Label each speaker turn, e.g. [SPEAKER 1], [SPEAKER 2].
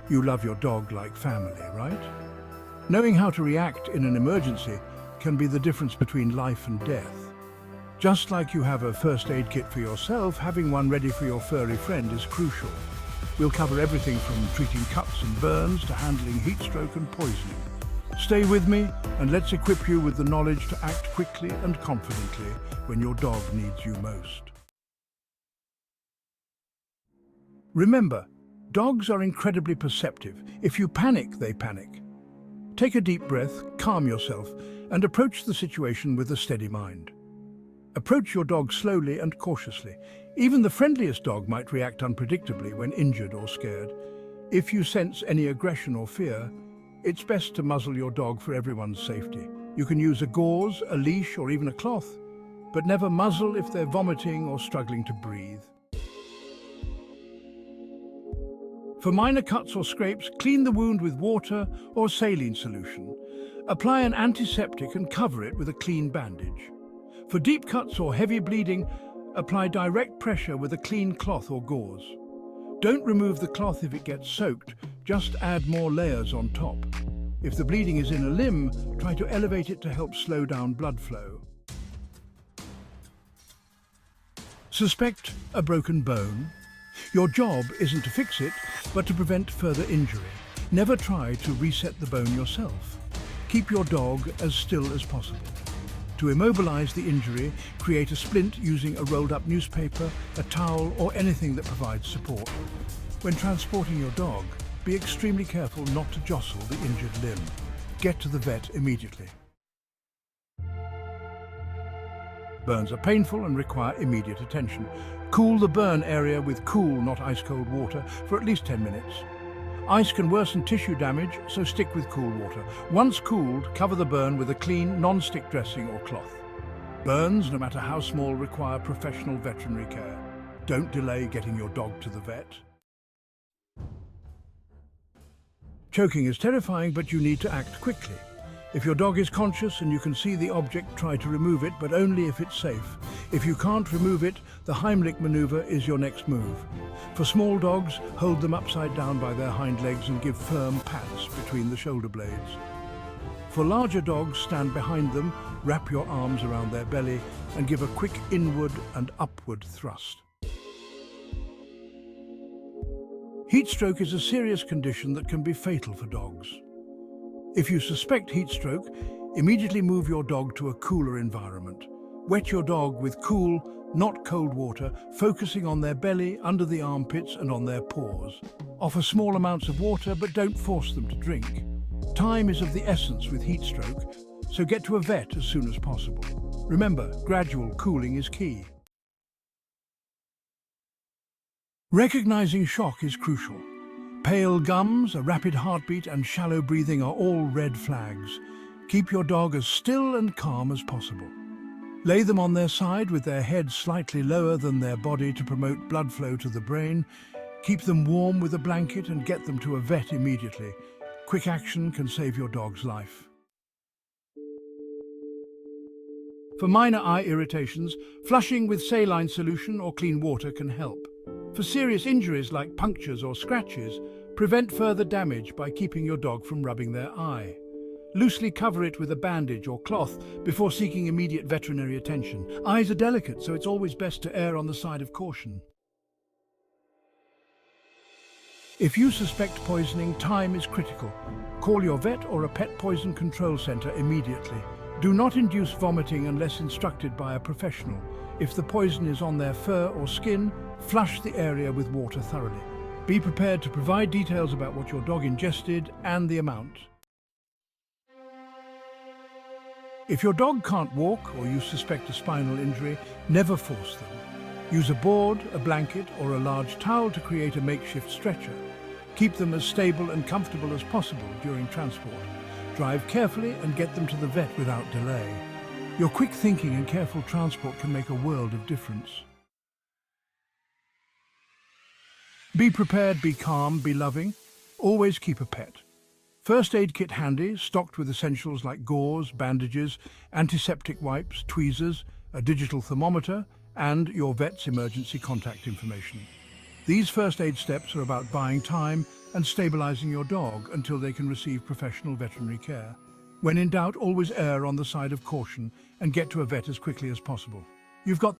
[SPEAKER 1] You love your dog like family, right? Knowing how to react in an emergency can be the difference between life and death. Just like you have a first aid kit for yourself, having one ready for your furry friend is crucial. We'll cover everything from treating cuts and burns to handling heat stroke and poisoning. Stay with me and let's equip you with the knowledge to act quickly and confidently when your dog needs you most. Remember, dogs are incredibly perceptive. If you panic, they panic. Take a deep breath, calm yourself, and approach the situation with a steady mind. Approach your dog slowly and cautiously. Even the friendliest dog might react unpredictably when injured or scared. If you sense any aggression or fear, it's best to muzzle your dog for everyone's safety. You can use a gauze, a leash, or even a cloth, but never muzzle if they're vomiting or struggling to breathe. For minor cuts or scrapes, clean the wound with water or saline solution. Apply an antiseptic and cover it with a clean bandage. For deep cuts or heavy bleeding, apply direct pressure with a clean cloth or gauze. Don't remove the cloth if it gets soaked, just add more layers on top. If the bleeding is in a limb, try to elevate it to help slow down blood flow. Suspect a broken bone? Your job isn't to fix it, but to prevent further injury. Never try to reset the bone yourself. Keep your dog as still as possible. To immobilize the injury, create a splint using a rolled-up newspaper, a towel, or anything that provides support. When transporting your dog, be extremely careful not to jostle the injured limb. Get to the vet immediately. Burns are painful and require immediate attention. Cool the burn area with cool, not ice-cold water for at least 10 minutes. Ice can worsen tissue damage, so stick with cool water. Once cooled, cover the burn with a clean, non-stick dressing or cloth. Burns, no matter how small, require professional veterinary care. Don't delay getting your dog to the vet. Choking is terrifying, but you need to act quickly. If your dog is conscious and you can see the object, try to remove it, but only if it's safe. If you can't remove it, the Heimlich maneuver is your next move. For small dogs, hold them upside down by their hind legs and give firm pats between the shoulder blades. For larger dogs, stand behind them, wrap your arms around their belly, and give a quick inward and upward thrust. Heat stroke is a serious condition that can be fatal for dogs. If you suspect heat stroke, immediately move your dog to a cooler environment. Wet your dog with cool, not cold water, focusing on their belly, under the armpits and on their paws. Offer small amounts of water, but don't force them to drink. Time is of the essence with heat stroke, so get to a vet as soon as possible. Remember, gradual cooling is key. Recognizing shock is crucial. Pale gums, a rapid heartbeat and shallow breathing are all red flags. Keep your dog as still and calm as possible. Lay them on their side with their head slightly lower than their body to promote blood flow to the brain. Keep them warm with a blanket and get them to a vet immediately. Quick action can save your dog's life. For minor eye irritations, flushing with saline solution or clean water can help. For serious injuries like punctures or scratches, prevent further damage by keeping your dog from rubbing their eye. Loosely cover it with a bandage or cloth before seeking immediate veterinary attention. Eyes are delicate, so it's always best to err on the side of caution. If you suspect poisoning, time is critical. Call your vet or a pet poison control center immediately. Do not induce vomiting unless instructed by a professional. If the poison is on their fur or skin, flush the area with water thoroughly. Be prepared to provide details about what your dog ingested and the amount. If your dog can't walk or you suspect a spinal injury, never force them. Use a board, a blanket, or a large towel to create a makeshift stretcher. Keep them as stable and comfortable as possible during transport. Drive carefully and get them to the vet without delay. Your quick thinking and careful transport can make a world of difference. Be prepared, be calm, be loving. Always keep a pet. First aid kit handy, stocked with essentials like gauze, bandages, antiseptic wipes, tweezers, a digital thermometer, and your vet's emergency contact information. These first aid steps are about buying time and stabilizing your dog until they can receive professional veterinary care. When in doubt, always err on the side of caution and get to a vet as quickly as possible. You've got